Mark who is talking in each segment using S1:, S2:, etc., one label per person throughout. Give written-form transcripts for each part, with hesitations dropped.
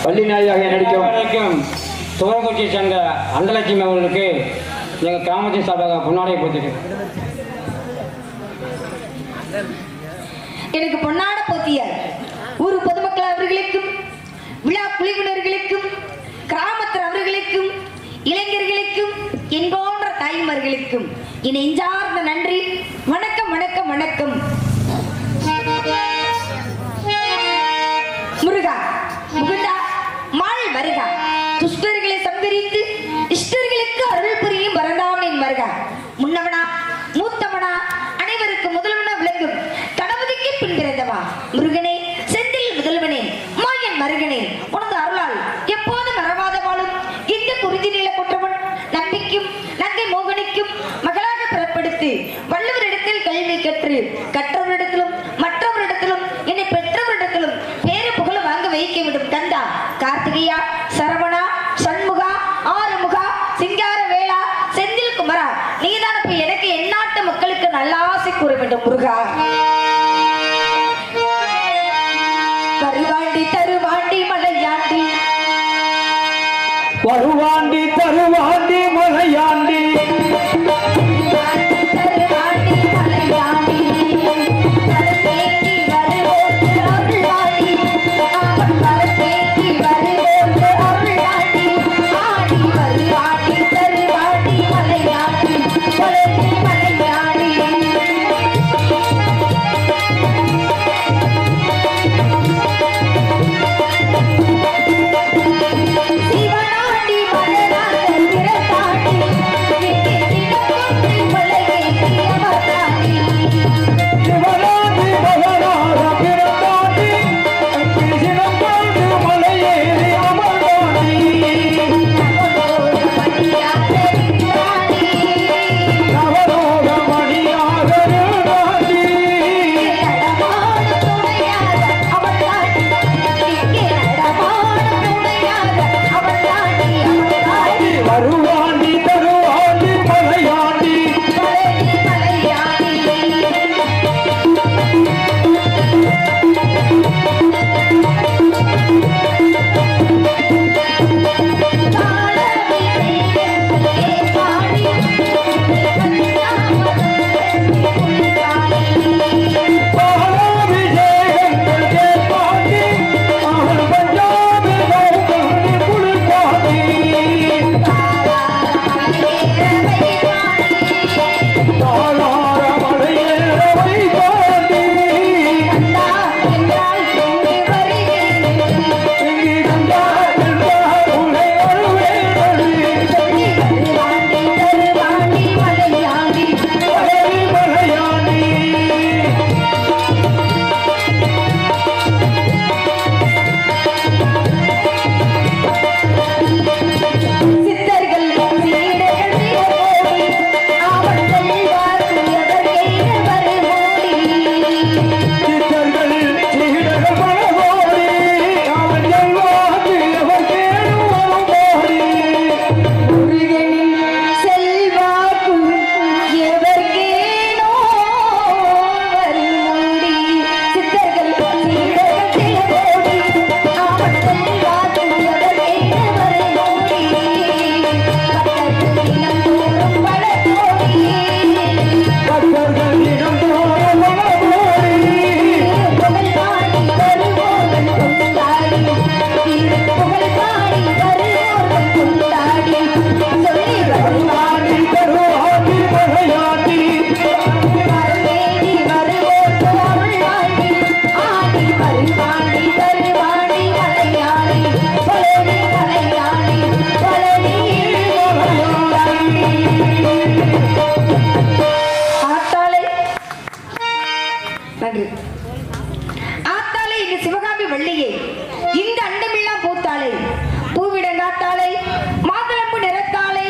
S1: வள்ளிநாயகியாக நடிக்கும் துவரக்குச்சியை சேர்ந்த அண்டலட்சுமி அவர்களுக்கு எங்கள் கிராமத்தின் சார்பாக பொன்னாடை போத்திட்டு
S2: எனக்கு பொன்னாட போத்திய ஊர் பொதுமக்கள் அவர்களுக்கும் விழா குழுவினர்களுக்கும் கிராமத்தில் அவர்களுக்கும் இளைஞர்களுக்கும் என் போன்ற தாய்மார்களுக்கும் என் நெஞ்சார்ந்த நன்றி. வணக்கம் வணக்கம் வணக்கம். முருகா முகுந்தா மாள் மருகா துஷ்டர்களை சம்பரித்து இஷ்டர்களுக்கு அருள் புரியும் வரதாமனின் மருகா முன்னவனா மூத்தவனா அனைவருக்கு முதல்வனா விளங்கும் கணபதிக்கு பின் பிறந்தவா முருகனே செந்தில் முதல்வனே மாயன் மருகனே உனது அருளால் எப்போதும் மறவாத வாழும் இந்த குருதி நில கொற்றவன் நம்பிக்கும் நங்கை மோகனிக்கும் மகளாக பிறப்படுத்தி வள்ளுவரிடத்தில் கல்வி கற்று கற்றவரிடத்திலும் மற்றவரிடத்திலும் என்னை பெற்றவரிடத்திலும் பேரு புகழ வாங்க வைக்க விடும் கந்தா கார்த்திகையா சரவணா சண்முகா ஆறுமுகா சிங்கார வேளா செந்தில் குமரா நீதான் இப்ப எனக்கு எந்நாட்டு மக்களுக்கு நல்லாசை கூற வேண்டும் முருகா. வருவாண்டி தருவாண்டி மலையாண்டி
S1: வருவாண்டி தருவாண்டி மலையாண்டி
S2: நன்றி. ஆத்தாளை இங்கு சிவகாமி வள்ளியே, இந்த அண்டமெல்லாம் பூத்தாளை, பூவிடங்காத்தாளை, மாதுளம்பு நிறத்தாளை,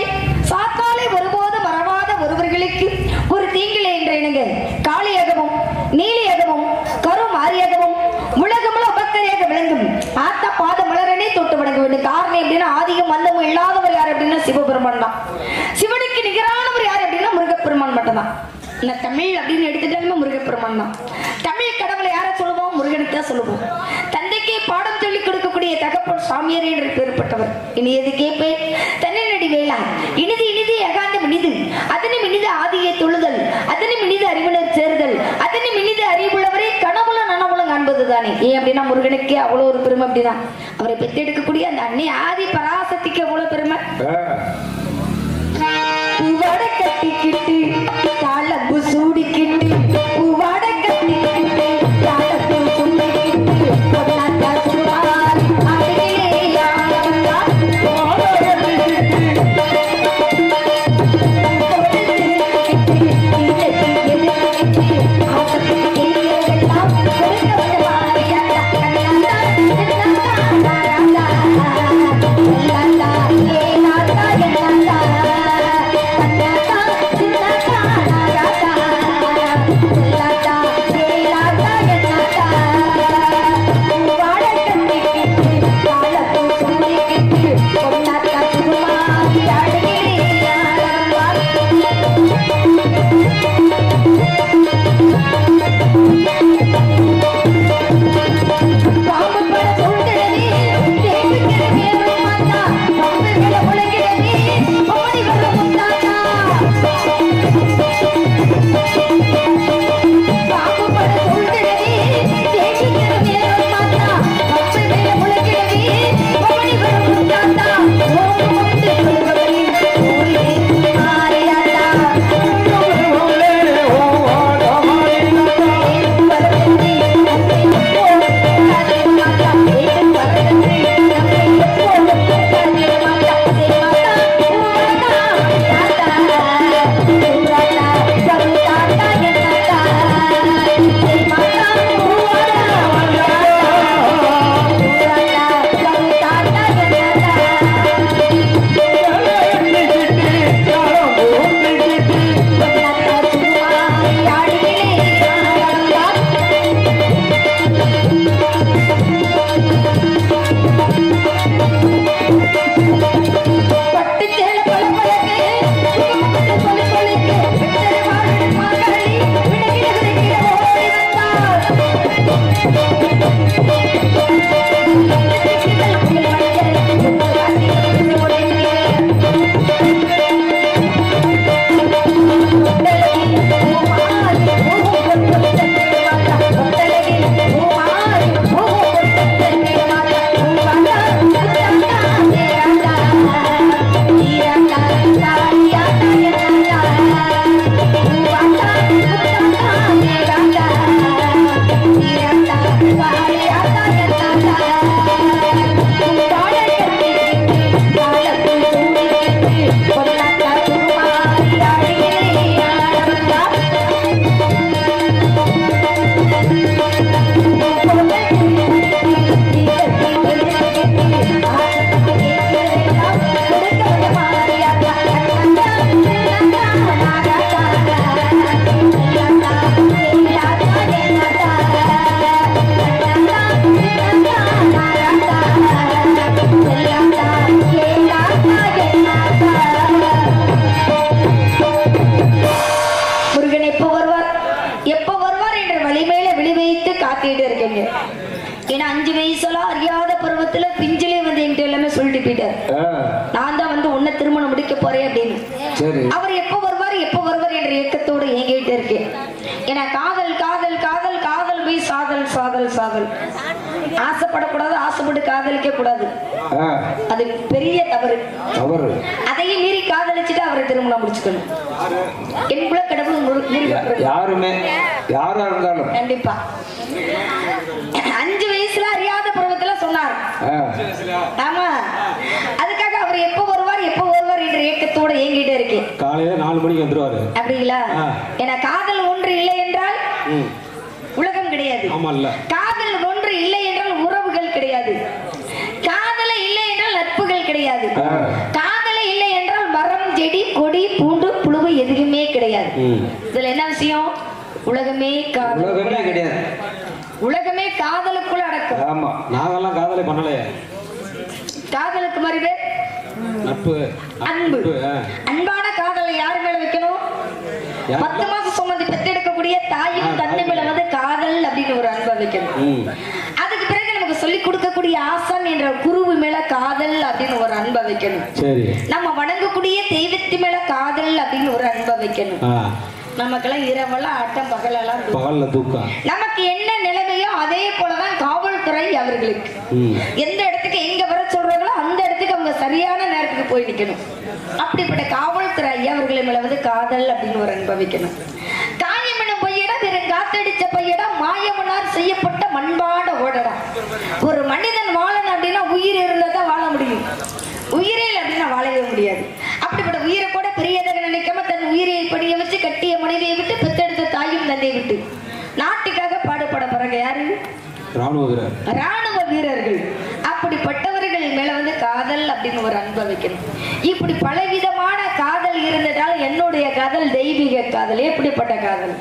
S2: சாத்தாளை ஒருபோது மறவாத ஒருவர்களுக்கு ஒரு தீங்கிலே என்ற இணங்க காளியாகவும் நீலியாகவும் கருமாரியாகவும் உலகமுள்ள உபக்கரையாக விளங்கும் ஆத்தா பாத மலரனே தொட்டு வணங்க வேண்டும். காரணம் எப்படின்னா ஆதியும் மந்தமும் இல்லாதவர் யார் அப்படின்னா சிவபெருமான் தான். சிவனுக்கு நிகரானவர் யார் அப்படின்னா முருகப்பெருமான் மட்டும்தான். இந்த தமிழ் அப்படின்னு எடுத்துட்டாலுமே முருகப்பெருமான் தான். தமிழ் கடவுளை யாரை சொல்லுவோம்? முருகனுக்கு தான் சொல்லுவோம். தந்தைக்கே பாடம் சொல்லிக் கொடுக்கக்கூடிய தகப்பன் சாமியார் என்று பெயர்பட்டவர். இனியது கேட்பே தன்னடி வேளா இனிது இனிது அகாந்த இனிது அதனும் இனிது ஆதியை தொழுதல் அதனும் இனிது அறிவுணர் சேருதல் அதனும் இனிது அறிவுள்ளவரை கனவுல நனவுல காண்பது தானே. ஏன் அப்படின்னா முருகனுக்கே அவ்வளோ ஒரு பெருமை. அப்படிதான் அவரை பெற்றெடுக்கக்கூடிய அந்த அன்னை ஆதி பராசக்திக்கு எவ்வளவு பெருமை. பூவாட கட்டிக்கிட்டு தாளப்பு சூடிக்கிட்டு பூவாட கட்டிக்கிட்டு தாளப்பு சூடிக்கிட்டு பொன்னாத்தா சுமார் அழகிலேயா ஏன்னா 5 வயசுல அறியாத பருவத்துல பிஞ்சிலே வந்து என்கிட்ட எல்லாமே சொல்லிட்டு போயிட்டார். நான் தான் வந்து உன்னை திருமணம் முடிக்க போறேன் அப்படின்னு. அவர் எப்ப வருவார் என்ற இயக்கத்தோடு ஏங்கிட்டே இருக்கேன். ஏன்னா காதல் காதல் காதல் காதல் போய் சாதல் சாதல் சாதல். ஆசைப்படக்கூடாது, ஆசைப்பட்டு காதலிக்க கூடாது, அது பெரிய தவறு. அதையும் மீறி காதலிச்சுட்டு அவரை திருமணம் முடிச்சுக்கணும். எனக்குள்ள கடவுள்
S1: யாருமே யாரா இருந்தாலும்
S2: கண்டிப்பா 5 வயசுல அறியாத பருவத்துல சொன்னார். ஆமா, அதுக்காக அவர் எப்ப வருவார் என்ற ஏக்கத்தோட ஏங்கிட்டே இருக்கேன்.
S1: காலையில 4 மணிக்கு வந்துருவாரு.
S2: அப்படிங்களா? ஏன்னா காதல் ஒன்று இல்லை என்றால் உலக சொந்தம் கிடையாது.
S1: ஆமால்ல.
S2: காதல் ஒன்று இல்லை என்றால் உறவுகள் கிடையாது. காதல இல்லை என்றால் நட்புகள் கிடையாது. காதல இல்லை என்றால் மரம் செடி கொடி பூண்டு புழுவு எதுவுமே கிடையாது. இதுல என்ன விஷயம்? உலகமே காதல்.
S1: உலகமே கிடையாது.
S2: உலகமே காதலுக்குள்ள அடக்கும்.
S1: ஆமா, நாங்கெல்லாம் காதலை பண்ணலையே.
S2: காதலுக்கு மாதிரி பேர்
S1: நட்பு,
S2: அன்பு. அன்பான காதலை யாரு மேல வைக்கணும்? 10 மாசம் சுமந்து பெற்றெடுக்கக்கூடிய தாயும் தந்தை மேல வந்து காதல் அப்படின்னு ஒரு அன்பை வைக்கணும். அதுக்கு பிறகு நமக்கு சொல்லி கொடுக்கக்கூடிய ஆசான் என்ற குருவு மேல காதல் அப்படின்னு ஒரு அன்பை வைக்கணும். சரி. நம்ம வணங்கக்கூடிய தெய்வத்து மேல காதல் அப்படின்னு ஒரு அன்பை வைக்கணும். நமக்கெல்லாம் இரவெல்லாம் ஆட்டம் பகலெல்லாம் பகல்ல தூக்கம். நமக்கு என்ன நிலைமையோ அதே போலதான் காவல்துறை அவர்களுக்கு. எந்த இடத்துக்கு எங்க வர சொல்றாங்களோ அந்த இடத்துக்கு அவங்க சரியான நேரத்துக்கு போய் நிக்கணும். அப்படிப்பட்ட காவல்துறை அவர்களை மேல வந்து காதல் அப்படின்னு ஒரு அனுபவிக்கணும். காயமெனும் பொய்யிடம் வெறும் காத்தடிச்ச பையிடம் மாயமனார் செய்யப்பட்ட மண்பாட ஓடடா. ஒரு மனிதன் வாழணும் அப்படின்னா உயிர் இருந்தா தான் வாழ முடியும். உயிரே அப்படின்னா வாழவே முடியாது. அப்படிப்பட்ட உயிரை கூட பெரியதாக நினைக்காம தன் உயிரை படிய வச்சு கட்டிய மனைவியை விட்டு பெத்தெடுத்த தாயும் தந்தையை விட்டு நாட்டுக்காக பாடுபட போறாங்க யாரு? ராணுவ வீரர்கள். அப்படிப்பட்டவர்கள் மேல வந்து காதல் அப்படின்னு ஒரு அன்பை வைக்கணும். இப்படி பலவிதமான காதல் இருந்ததால் என்னுடைய காதல் தெய்வீக காதல். எப்படிப்பட்ட காதல்?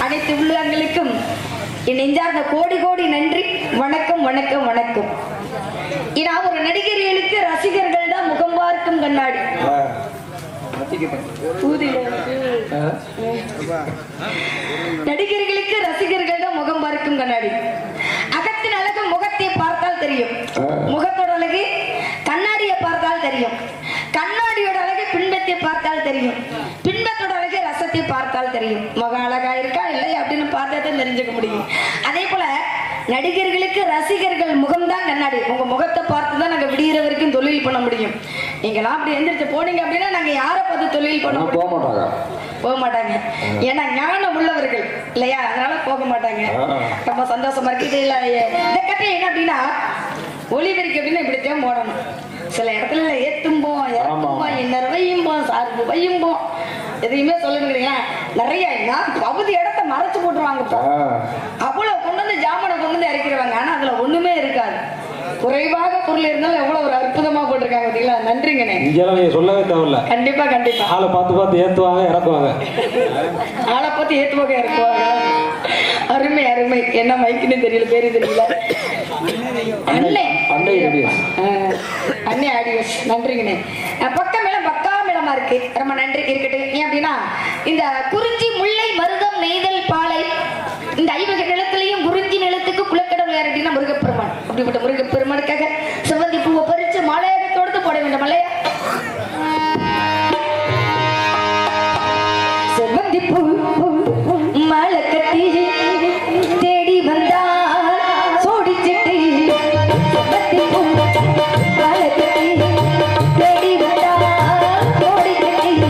S2: அனைத்து உள்ளங்களுக்கும் என் நெஞ்சார்ந்த கோடி கோடி நன்றி. வணக்கம் வணக்கம் வணக்கம். ஏன்னா ஒரு நடிகர்களுக்கு ரசிகர்கள் தான் முகம் பார்க்கும் கண்ணாடி. நடிகர்களுக்கு ரசிகர்கள் தான் முகம் பார்க்கும் கண்ணாடி. அகத்தின் அழகு முகத்தை பார்த்தால் தெரியும், முகத்தோட அழகு கண்ணாடியை பார்த்தால் தெரியும், கண்ணாடியோட அழகு பின்பத்தை பார்த்தால் தெரியும், பின்பத்தோட அழகு ரசத்தை பார்த்தால் தெரியும். முகம் அழகா இருக்கா இல்லை அப்படின்னு பார்த்தா தான் தெரிஞ்சுக்க முடியும். அதே போல நடிகர்களுக்கு ரசிகர்கள் முகம்தான் கண்ணாடி. உங்க முகத்தை பார்த்து தான் நாங்க விடிகிற வரைக்கும் தொழில் பண்ண முடியும். நீங்களாம் அப்படி எந்திரிச்சு போனீங்க அப்படின்னா நாங்க யாரை பார்த்து தொழில் பண்ண போக மாட்டாங்க. ஏன்னா ஞானம் உள்ளவர்கள் இல்லையா, அதனால போக மாட்டாங்க. ரொம்ப சந்தோஷமா இருக்கு. இது இல்ல இந்த கட்டை என்ன அப்படின்னா ஒளிபெருக்கு அப்படின்னா இப்படித்தான் போடணும். சில இடத்துல ஏத்தும்போம், இறக்கும்போம், இன்னர் வையும்போம், சார்பு வையும்போம், எதையுமே சொல்லணுங்களா நிறைய பகுதி இடத்த மறைச்சு போட்டுருவாங்க. அவ்வளவு கொண்டு வந்து ஜாமனை கொண்டு வந்து இறக்கிடுவாங்க. ஆனா அதுல ஒண்ணுமே இருக்காது. குறைவாக பொருள் இருந்தாலும் எவ்வளவு ஒரு அற்புதமா போட்டிருக்காங்க பாத்தீங்களா. நன்றிங்கண்ணே. நீங்க சொல்லவே தேவையில்ல. கண்டிப்பா கண்டிப்பா ஆளை பார்த்து ஏத்துவாங்க இறக்குவாங்க. ஆளை பார்த்து ஏத்துவாங்க இறக்குவாங்க. அருமை அருமை. என்ன மைக்குன்னு தெரியல, பேரு தெரியல. அண்ணே ஆடியோஸ். நன்றிங்கண்ணே. பக்கம் மேல பக்கா மேளமா இருக்கு. ரொம்ப நன்றி. இருக்கட்டும். ஏன் அப்படின்னா இந்த குறிஞ்சி முல்லை மருதம் நெய்தல் பாலை இந்த ஐவகை நிலத்திலையும் குறிஞ்சி நிலத்துக்கு குலக்கடவுள் யார் அப்படின்னா முருகப்பெருமான். அப்படிப்பட்ட முருகப்பெருமானுக்காக செவ்வந்தி பூவை பறிச்சு மாலையாக தொடுத்து போட வேண்டும் இல்லையா. செவ்வந்தி பூ மாலை கட்டி தேடி வந்தா சோடி சிட்டி. செவ்வந்தி பூ மாலை கட்டி தேடி வந்தா சோடி சிட்டி.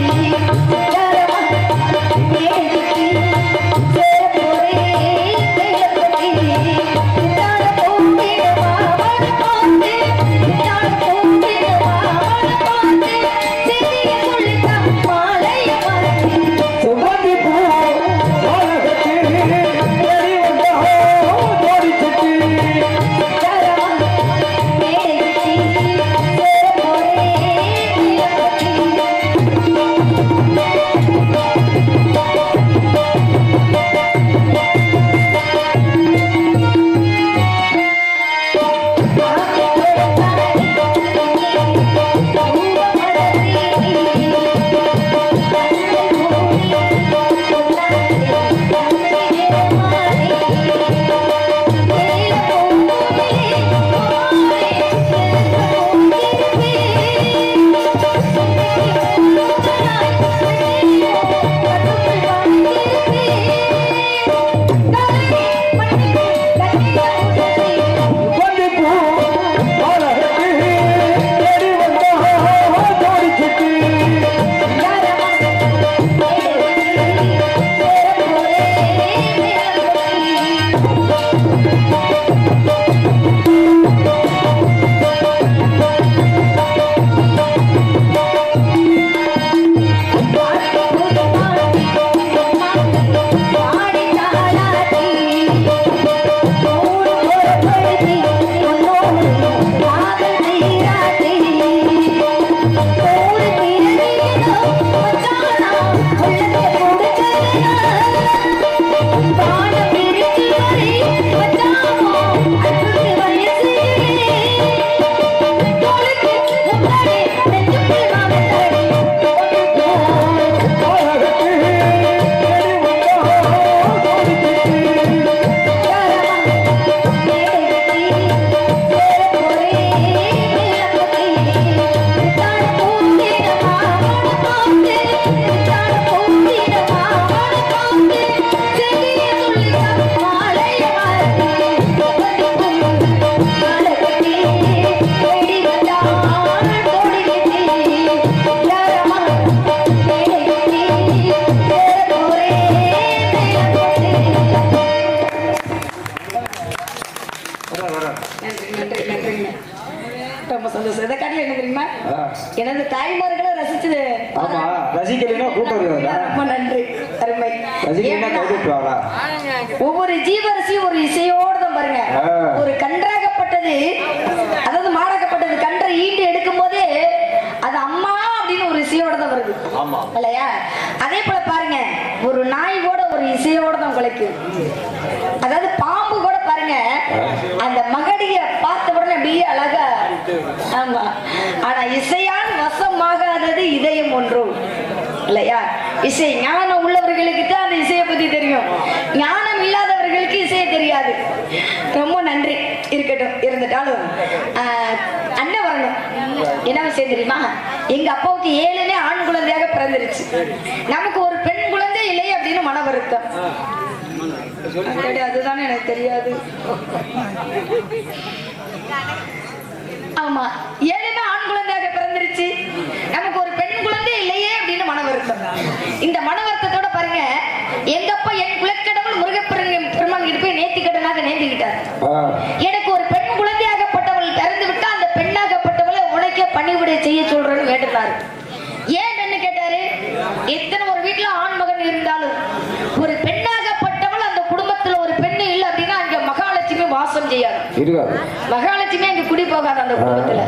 S2: எனது தாய்மார்களை ரசிச்சது ரொம்ப நன்றி. அருமை. ஒவ்வொரு ஜீவரசியும் ஒரு இசையோடு தான் பாருங்க. ஒரு கன்றாகப்பட்டது, அதாவது மாடாகப்பட்டது கன்றை ஈண்டு எடுக்கும் போதே அது அம்மா அப்படின்னு ஒரு இசையோட தான் வருது இல்லையா. அதே போல பாருங்க, ஒரு நாய் கூட ஒரு இசையோட தான் குலைக்கும். அதாவது பாம்பு கூட பாருங்க, அந்த மகடிய பார்த்த உடனே அப்படியே அழகா. ஆமா, ஆனா இசையால் வசமாகாதது இதயம் ஒன்றும் இல்லையா? இசை ஞானம் உள்ளவர்களுக்கு தான் அந்த இசையை பத்தி தெரியும், ஞானம் இல்லாதவர்களுக்கு இசையை தெரியாது. ரொம்ப நன்றி. இருக்கட்டும், இருந்துட்டாலும் அண்ணன் வரணும். என்ன விஷயம் தெரியுமா? எங்க அப்பாவுக்கு 7 ஆண் குழந்தையாக பிறந்துருச்சு, நமக்கு ஒரு பெண் குழந்தை இல்லை அப்படின்னு மன வருத்தம். அதுதானே எனக்கு தெரியாது. ஆமா, 7 ஆண் குழந்தையாக பிறந்துருச்சு, நமக்கு ஒரு பெண் குழந்தை இல்லையே அப்படின்னு மன வருத்தம். இந்த மன வருத்தத்தோட பாருங்க, எங்க அப்பா என் குலக்கடவுள் முருகப்பெருமான் கிட்ட போய் நேர்த்திக்கடனாக நேர்த்திக்கிட்டார். எனக்கு ஒரு பெண் குழந்தையாகப்பட்டவள் பிறந்து விட்டா அந்த பெண்ணாகப்பட்டவளை உனக்கே பணிவிடை செய்ய சொல்றேன்னு வேண்டுனாரு. ஏன் பெண்ணு கேட்டாரு? எத்தனை ஒரு வீட்டுல ஆண் மகன் இருந்தாலும் ஒரு பெண்ணாகப்பட்டவள் அந்த குடும்பத்துல ஒரு பெண்ணு இல்லை அப்படின்னா அங்க மகாலட்சுமி வாசம் செய்யாது, மகாலட்சுமி அங்க குடி போகாது அந்த குடும்பத்துல.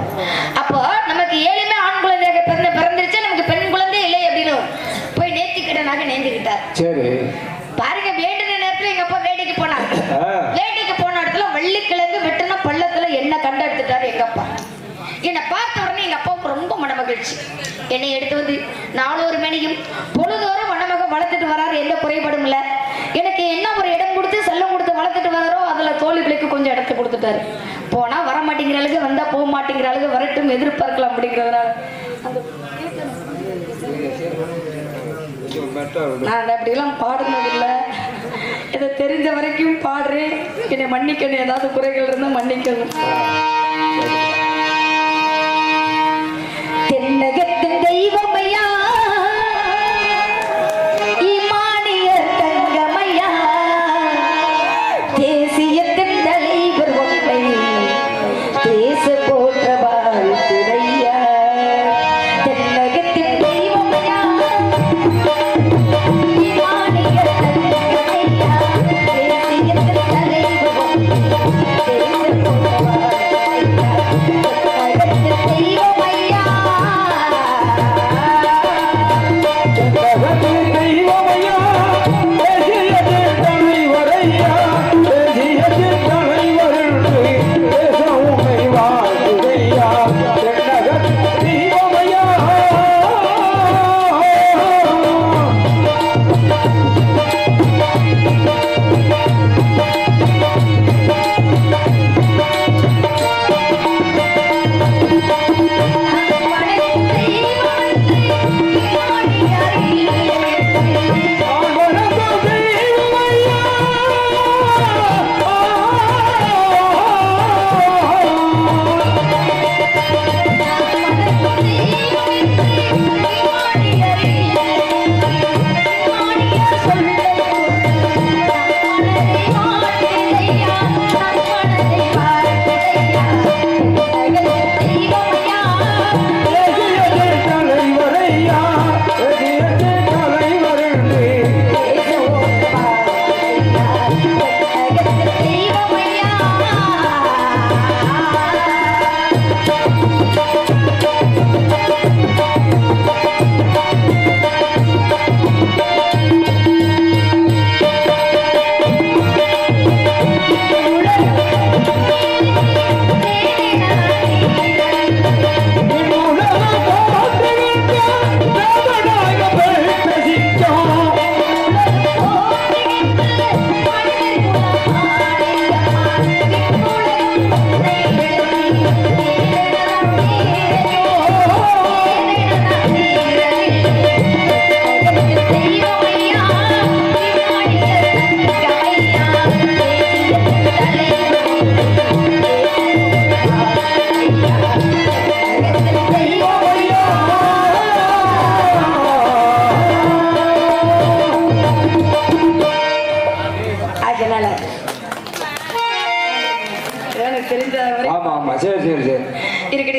S2: அப்போ நமக்கு 7 ஆண் குழந்தையாக பிறந்துருச்சு, நமக்கு பெண் குழந்தை இல்லை அப்படின்னு போய் நேர்த்திக்கடனாக நேர்ந்துக்கிட்டார்.
S1: சரி
S2: பாருங்க, வேண்டின நேரத்துல எங்க அப்பா வேட்டைக்கு போனார். வேட்டைக்கு போன இடத்துல வள்ளிக்கிழங்கு வெட்டின பள்ளத்துல என்ன கண்டு எடுத்துட்டாரு எங்க அப்பா. என்னை பார்த்த உடனே எங்க அப்பாவுக்கு ரொம்ப மன மகிழ்ச்சி. என்னை எடுத்து வந்து 4 மணியும் பொழுதோறும் மணமக வளர்த்துட்டு வராரு, எந்த குறைபாடும் இல்ல. எனக்கு என்ன ஒரு இடம் கொடுத்து செல்லம் கொடுத்து வளர்த்துட்டு வராரோ அதுல தோழி பிள்ளைக்கு கொஞ்சம் இடத்தை கொடுத்துட்டாரு. போனா வர மாட்டேங்கிற அளவுக்கு, வந்தா போக மாட்டேங்கிற அளவுக்கு, வரட்டும் எதிர்பார்க்கலாம் அப்படிங்கிறதுனால நான் அப்படிலாம் பாடுனதில்லை. இதை தெரிஞ்ச வரைக்கும் பாடுறேன். என்னை மன்னிக்கணும், ஏதாவது குறைகள் இருந்தா மன்னிக்கணும். தென்னகத்தின் தெய்வமையா, இமானியர் தங்கமையா, தேசியத்தின் தலைவர் ஒன்றை தேச போற்ற வாழ்த்துரையா. தென்னகத்தின் தெய்வமையா, இமானியர் தங்கமையா, தேசியத்தின் தலைவர் ஒன்றை தேச போற்ற வாழ்த்துரையா. தென்னகத்தின் தெய்வமையா,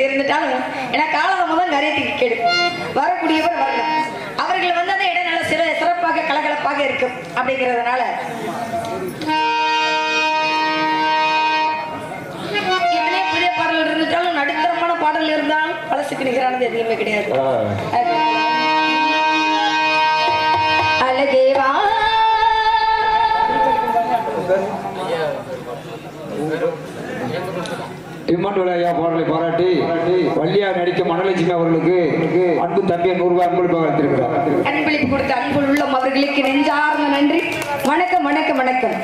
S2: இருந்துட்டாலும் ஏன்னா காலதம் தான் காரியத்துக்கு கேடு. வரக்கூடியவர் வரணும், அவர்கள் வந்ததை இடம் நல்ல சிறப்பாக கலகலப்பாக இருக்கும் அப்படிங்கிறதுனால புதிய பாடல் இருந்துட்டாலும் நடுத்தரமான பாடல் இருந்தாலும் பழசுக்கு நிகரானது எதுவுமே கிடையாது. அழகேவா
S3: இம்மாண்டுல ஐயா பாடலை பாராட்டி வள்ளியா நடிக்க மனலட்சுமி அவர்களுக்கு அன்பு தம்பியை 100 ரூபாய் அன்பளிப்பாக வைத்திருக்கிறார்.
S2: அன்பளிப்பு கொடுத்த அன்புள் உள்ளம் அவர்களுக்கு நெஞ்சார்ந்த நன்றி. வணக்கம் வணக்கம் வணக்கம்.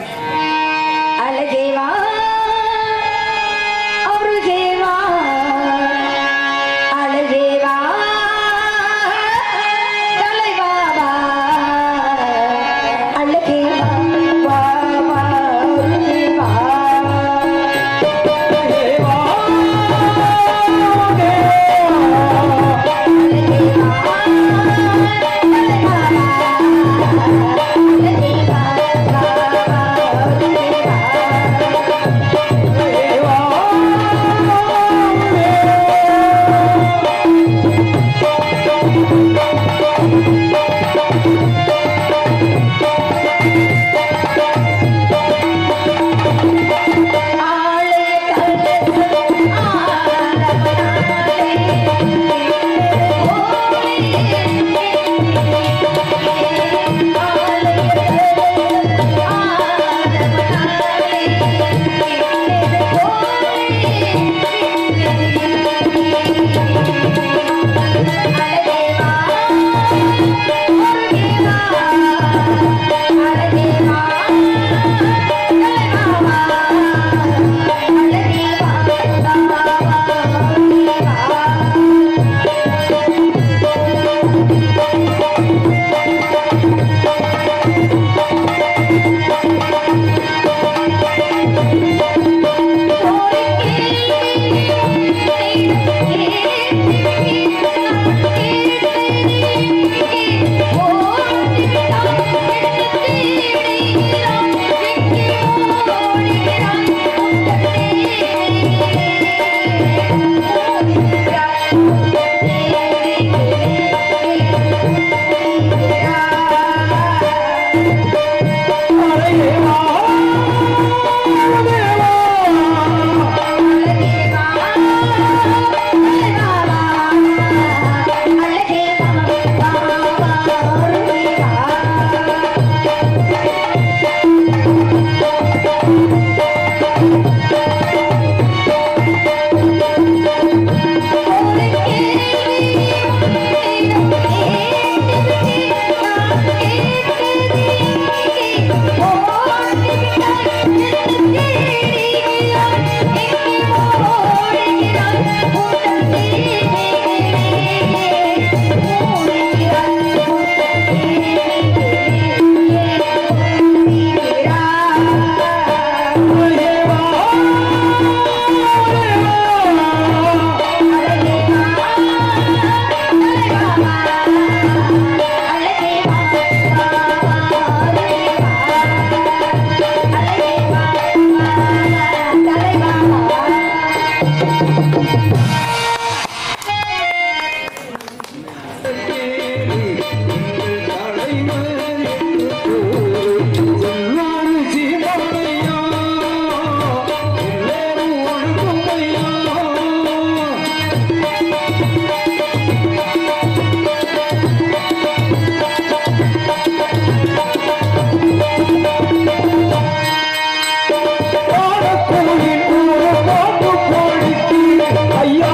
S2: அழகேவா அருகேவா அழகேவா தலைவாவா அழகேவா வா வா அருகேவா
S3: ஐயா